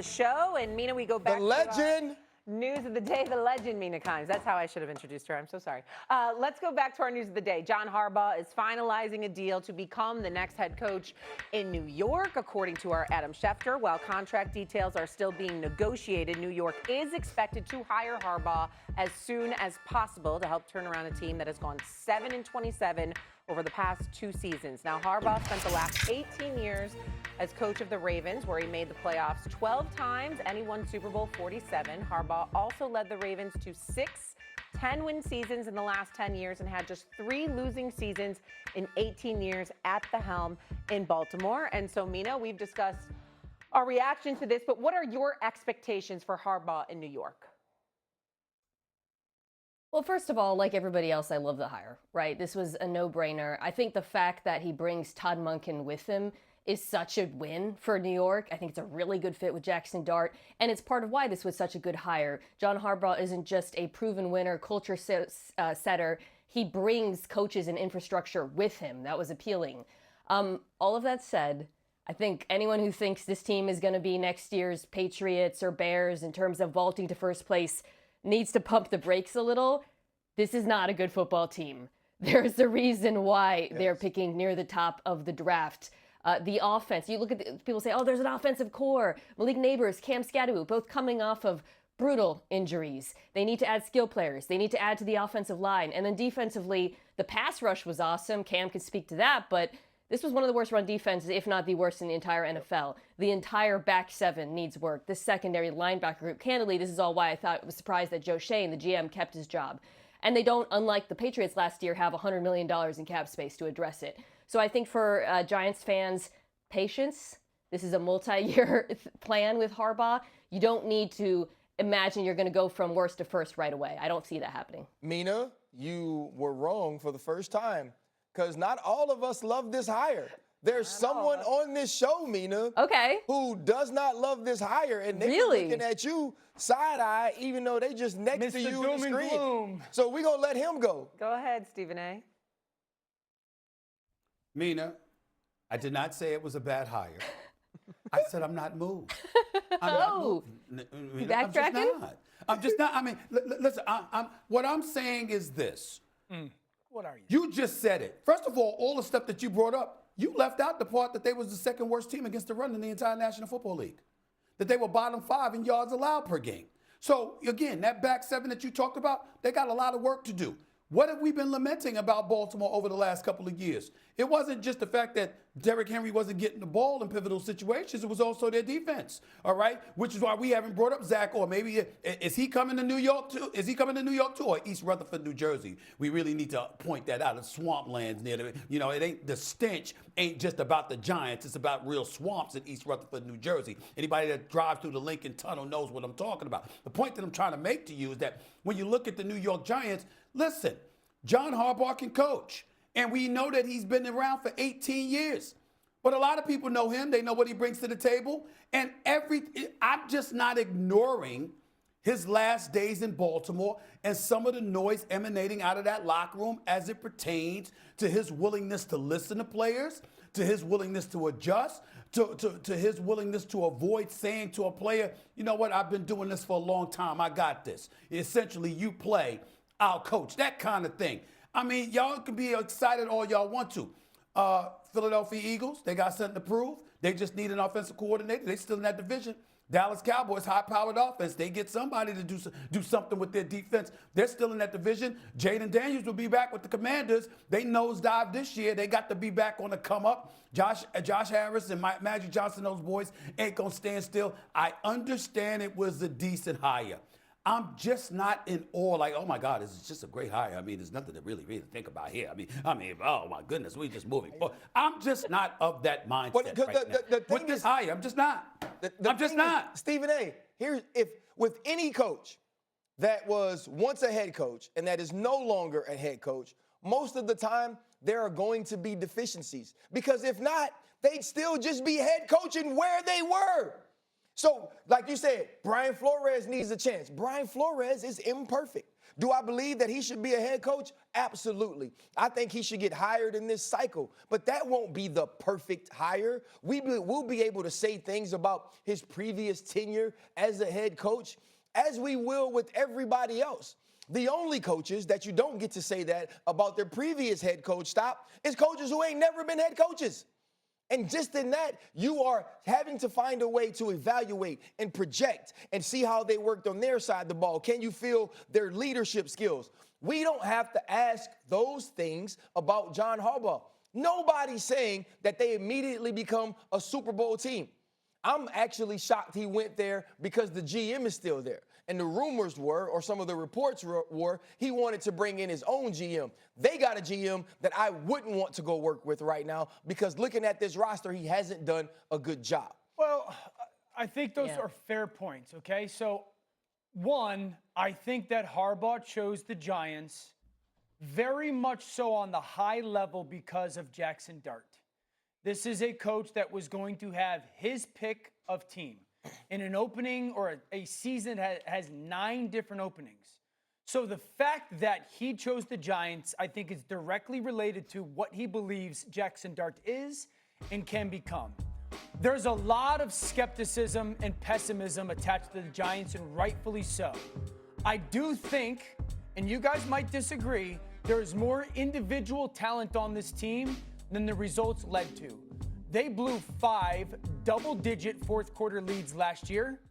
the show. And Mina, we go back The legend. News of the day, the legend, Mina Kimes. That's how I should have introduced her. I'm so sorry. Let's go back to our news of the day. John Harbaugh is finalizing a deal to become the next head coach in New York, according to our Adam Schefter. While contract details are still being negotiated, New York is expected to hire Harbaugh as soon as possible to help turn around a team that has gone 7-27 over the past 2 seasons. Now, Harbaugh spent the last 18 years as coach of the Ravens, where he made the playoffs 12 times and he won Super Bowl 47. Harbaugh also led the Ravens to 6 10-win seasons in the last 10 years and had just 3 losing seasons in 18 years at the helm in Baltimore. And so, Mina, we've discussed our reaction to this, but what are your expectations for Harbaugh in New York? Well, first of all, like everybody else, I love the hire, right? This was a no-brainer. I think the fact that he brings Todd Monken with him is such a win for New York. I think it's a really good fit with Jackson Dart, and it's part of why this was such a good hire. John Harbaugh isn't just a proven winner, culture setter. He brings coaches and infrastructure with him. That was appealing. All of that said, I think anyone who thinks this team is going to be next year's Patriots or Bears in terms of vaulting to first place needs to pump the brakes a little. This is not a good football team. There's a reason why they're picking near the top of the draft. The offense, you look at people say, oh, there's an offensive core. Malik Neighbors, Cam Skadoo, both coming off of brutal injuries. They need to add skill players. They need to add to the offensive line. And then defensively, the pass rush was awesome. Cam could speak to that, but this was one of the worst run defenses, if not the worst in the entire NFL. The entire back seven needs work. The secondary linebacker group, candidly, this is all why I was surprised that Joe Shane, the GM, kept his job. And they don't, unlike the Patriots last year, have $100 million in cap space to address it. So I think for Giants fans, patience. This is a multi-year plan with Harbaugh. You don't need to imagine you're going to go from worst to first right away. I don't see that happening. Mina, you were wrong for the first time because not all of us love this hire. There's someone on this show, Mina, who does not love this hire, and they're looking at you side-eye, even though they just next to you on the screen. So we're going to let him go. Go ahead, Stephen A. Mina, I did not say it was a bad hire. I said I'm not moved. I'm not moved. Mina, I'm just not. I mean, listen, what I'm saying is this. What are you? You just said it. First of all the stuff that you brought up, you left out the part that they was the second worst team against the run in the entire National Football League. That they were bottom 5 in yards allowed per game. So, again, that back seven that you talked about, they got a lot of work to do. What have we been lamenting about Baltimore over the last couple of years? It wasn't just the fact that Derrick Henry wasn't getting the ball in pivotal situations. It was also their defense, all right? Which is why we haven't brought up Zach, or maybe is he coming to New York too? Is he coming to New York too, or East Rutherford, New Jersey? We really need to point that out. It's swamplands near the, you know, it ain't, the stench ain't just about the Giants. It's about real swamps in East Rutherford, New Jersey. Anybody that drives through the Lincoln Tunnel knows what I'm talking about. The point that I'm trying to make to you is that when you look at the New York Giants, listen, John Harbaugh can coach. And we know that he's been around for 18 years. But a lot of people know him. They know what he brings to the table. And I'm just not ignoring his last days in Baltimore and some of the noise emanating out of that locker room as it pertains to his willingness to listen to players, to his willingness to adjust, to his willingness to avoid saying to a player, you know what, I've been doing this for a long time. I got this. Essentially, you play, I'll coach, that kind of thing. I mean, y'all can be excited all y'all want to. Philadelphia Eagles, they got something to prove. They just need an offensive coordinator. They still in that division. Dallas Cowboys, high-powered offense. They get somebody to do something with their defense. They're still in that division. Jaden Daniels will be back with the Commanders. They nosedive this year. They got to be back on the come-up. Josh Harris and Magic Johnson, those boys ain't going to stand still. I understand it was a decent hire. I'm just not in awe, like, oh my God, this is just a great hire. I mean, there's nothing to really think about here. I mean, oh my goodness, we just moving forward. I'm just not of that mindset with this hire. I'm just not. I'm just not. Stephen A., if with any coach that was once a head coach and that is no longer a head coach, most of the time there are going to be deficiencies. Because if not, they'd still just be head coaching where they were. So, like you said, Brian Flores needs a chance. Brian Flores is imperfect. Do I believe that he should be a head coach? Absolutely. I think he should get hired in this cycle, but that won't be the perfect hire. We'll be able to say things about his previous tenure as a head coach, as we will with everybody else. The only coaches that you don't get to say that about their previous head coach, is coaches who ain't never been head coaches. And just in that, you are having to find a way to evaluate and project and see how they worked on their side of the ball. Can you feel their leadership skills? We don't have to ask those things about John Harbaugh. Nobody's saying that they immediately become a Super Bowl team. I'm actually shocked he went there because the GM is still there. And the rumors were, or some of the reports were, he wanted to bring in his own GM. They got a GM that I wouldn't want to go work with right now because looking at this roster, he hasn't done a good job. Well, I think those are fair points, okay? So, one, I think that Harbaugh chose the Giants very much so on the high level because of Jackson Dart. This is a coach that was going to have his pick of team. In an opening or a season has 9 different openings. So the fact that he chose the Giants, I think, is directly related to what he believes Jackson Dart is and can become. There's a lot of skepticism and pessimism attached to the Giants, and rightfully so. I do think, and you guys might disagree, there's more individual talent on this team than the results led to. They blew 5 double-digit fourth-quarter leads last year,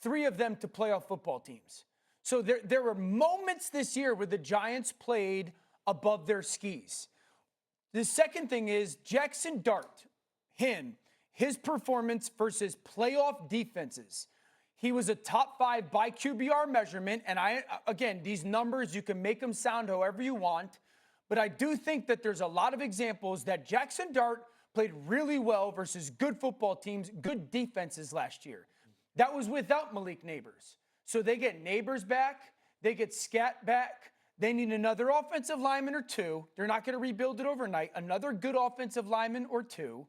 3 of them to playoff football teams. So there were moments this year where the Giants played above their skis. The second thing is Jackson Dart, his performance versus playoff defenses. He was a top 5 by QBR measurement, and again, these numbers, you can make them sound however you want, but I do think that there's a lot of examples that Jackson Dart played really well versus good football teams, good defenses last year. That was without Malik Neighbors. So they get Neighbors back, they get Scat back, they need another offensive lineman or 2. They're not going to rebuild it overnight. Another good offensive lineman or 2.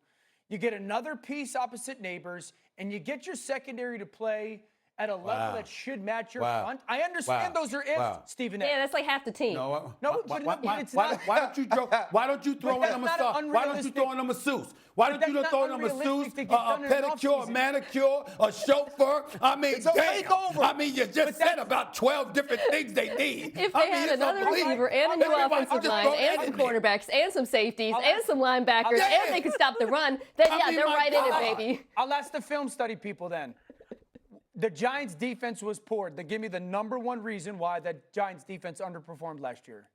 You get another piece opposite Neighbors, and you get your secondary to play at a level that should match your front. I understand those are ifs, Stephen A. Yeah, that's like half the team. No, it's not. Why don't you throw in a masseuse? Why don't you throw in a masseuse? Why don't you throw in a masseuse, a pedicure, a manicure, a chauffeur? I mean, damn. I mean, you just said about 12 different things they need. If they had another receiver and a new offensive line and some quarterbacks and some safeties and some linebackers and they could stop the run, then they're right in it, baby. I'll ask the film study people then. The Giants' defense was poor. They give me the number one reason why the Giants' defense underperformed last year.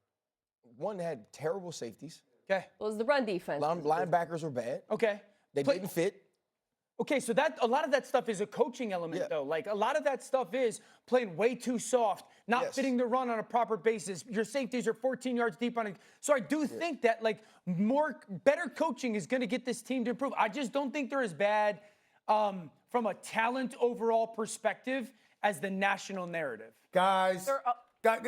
One had terrible safeties. Okay. Well, it was the run defense. Linebackers were bad. Okay. They didn't fit. Okay, so a lot of that stuff is a coaching element, though. Like, a lot of that stuff is playing way too soft, not fitting the run on a proper basis. Your safeties are 14 yards deep on it. So I do think that, like, better coaching is going to get this team to improve. I just don't think they're as bad from a talent overall perspective as the national narrative. Guys,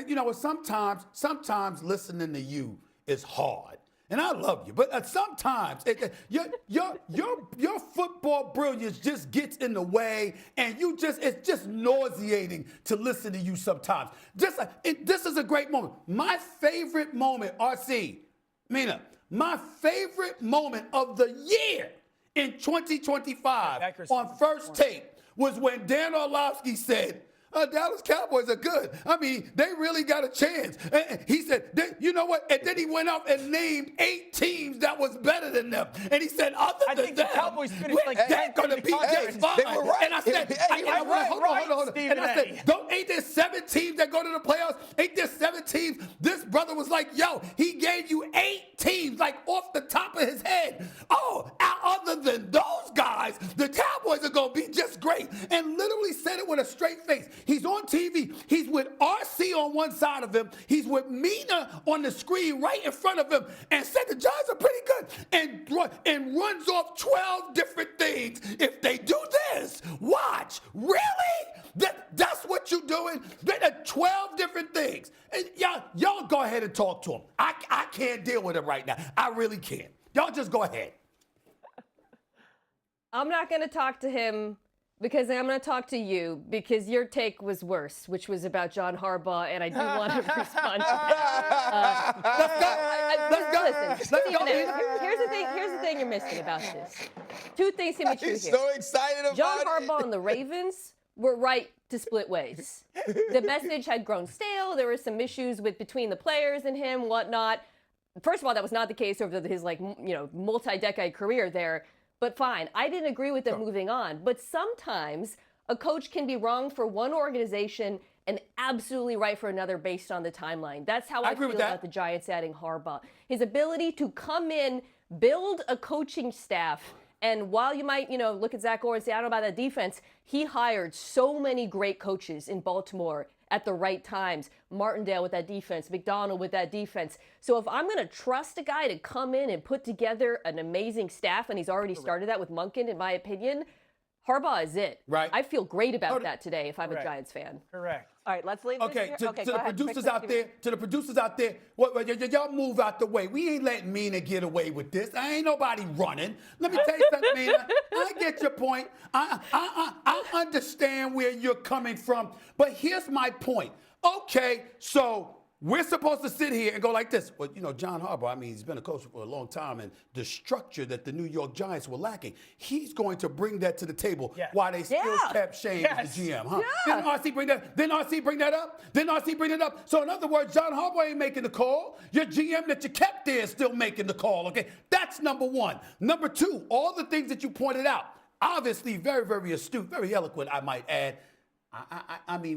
you know what? Sometimes listening to you is hard. And I love you, but sometimes your football brilliance just gets in the way, and it's just nauseating to listen to you sometimes. This is a great moment. My favorite moment, RC, Mina, my favorite moment of the year in 2025 on First Take was when Dan Orlovsky said, Dallas Cowboys are good. I mean, they really got a chance. And he said, you know what? And then he went up and named 8 teams that was better than them. And he said, other than them, the Cowboys finished like that's going to be just fine. They were right. And I said, hold on. And I said, ain't there 7 teams that go to the playoffs? Ain't there 7 teams? This brother was like, yo, he gave you 8 teams, like off the top of his head. Oh, other than those guys, the Cowboys are going to be just great. And literally said it with a straight face. He's on TV. He's with RC on one side of him. He's with Mina on the screen right in front of him, and said the Giants are pretty good, and runs off 12 different things. If they do this, watch. Really? That's what you're doing? 12 different things. And y'all go ahead and talk to him. I can't deal with him right now. I really can't. Y'all just go ahead. I'm not going to talk to him Because I'm going to talk to you because your take was worse, which was about John Harbaugh, and I do want to respond to that. Let's go. Listen, Stephen A., here's the thing you're missing about this. Two things can be true here. He's so excited about John it. Harbaugh and the Ravens were right to split ways. The message had grown stale. There were some issues between the players and him, whatnot. First of all, that was not the case over his multi-decade career there. But fine, I didn't agree with them moving on. But sometimes a coach can be wrong for one organization and absolutely right for another based on the timeline. That's how I feel about the Giants adding Harbaugh. His ability to come in, build a coaching staff, and while you might, look at Zach Orr and say, I don't know about that defense, he hired so many great coaches in Baltimore at the right times. Martindale with that defense, McDonald with that defense. So if I'm going to trust a guy to come in and put together an amazing staff, and he's already started that with Monken, in my opinion, Harbaugh is it. Right. I feel great about that today if I'm a Giants fan. Correct. All right, let's leave this here. To the producers out there, y'all move out the way. We ain't letting Mina get away with this. Ain't nobody running. Let me tell you something, Mina. I get your point. I understand where you're coming from, but here's my point. Okay, so we're supposed to sit here and go like this. Well, John Harbaugh, he's been a coach for a long time, and the structure that the New York Giants were lacking, he's going to bring that to the table while they still kept Shane as the GM, huh? Yeah. Didn't RC bring that up? So in other words, John Harbaugh ain't making the call. Your GM that you kept there is still making the call, okay? That's number one. Number two, all the things that you pointed out, obviously very, very astute, very eloquent, I might add.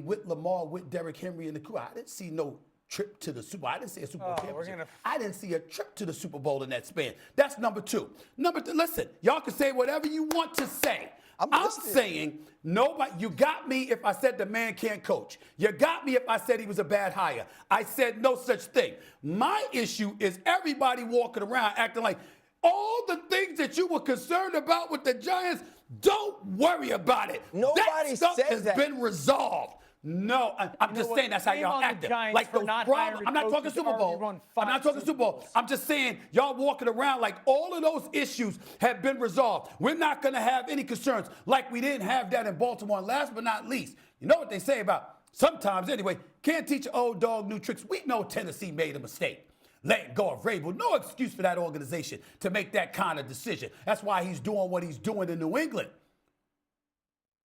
With Lamar, with Derrick Henry and the crew, I didn't see no trip to the Super Bowl. I didn't see a Super Bowl championship. I didn't see a trip to the Super Bowl in that span. That's number two. Number three, listen, y'all can say whatever you want to say. I'm saying nobody, you got me if I said the man can't coach. You got me if I said he was a bad hire. I said no such thing. My issue is everybody walking around acting like all the things that you were concerned about with the Giants, don't worry about it. Nobody that stuff said has that. been resolved. No, I'm just saying that's how y'all acting. Like those problems. I'm not talking Super Bowl. I'm not talking Super Bowl. I'm just saying y'all walking around like all of those issues have been resolved. We're not going to have any concerns like we didn't have that in Baltimore. And last but not least, you know what they say about sometimes anyway, can't teach an old dog new tricks. We know Tennessee made a mistake. Letting go of Rabel. No excuse for that organization to make that kind of decision. That's why he's doing what he's doing in New England.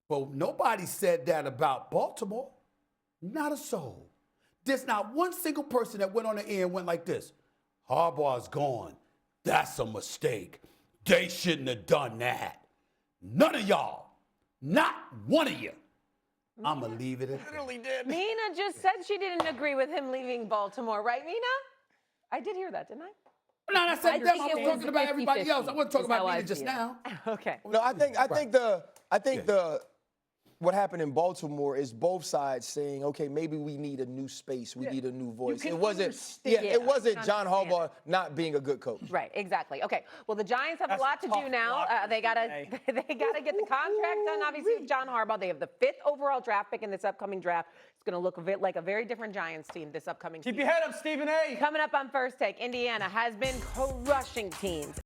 But nobody said that about Baltimore. Not a soul. There's not one single person that went on the air and went like this. Harbaugh's gone. That's a mistake. They shouldn't have done that. None of y'all. Not one of you. I'm going to leave it at that. Literally did. Mina just said she didn't agree with him leaving Baltimore, right, Mina? I did hear that, didn't I? No, I said that. I was talking about everybody else. I wasn't talking about Mina just now. Okay. No, I think what happened in Baltimore is both sides saying, okay, maybe we need a new space, we need a new voice. It wasn't John Harbaugh not being a good coach. Right, exactly. Okay. Well, the Giants have a lot to do now. They gotta get the contract done. Obviously, with John Harbaugh, they have the 5th overall draft pick in this upcoming draft. It's going to look a bit like a very different Giants team this upcoming season. Keep your head up, Stephen A. Coming up on First Take, Indiana has been crushing teams.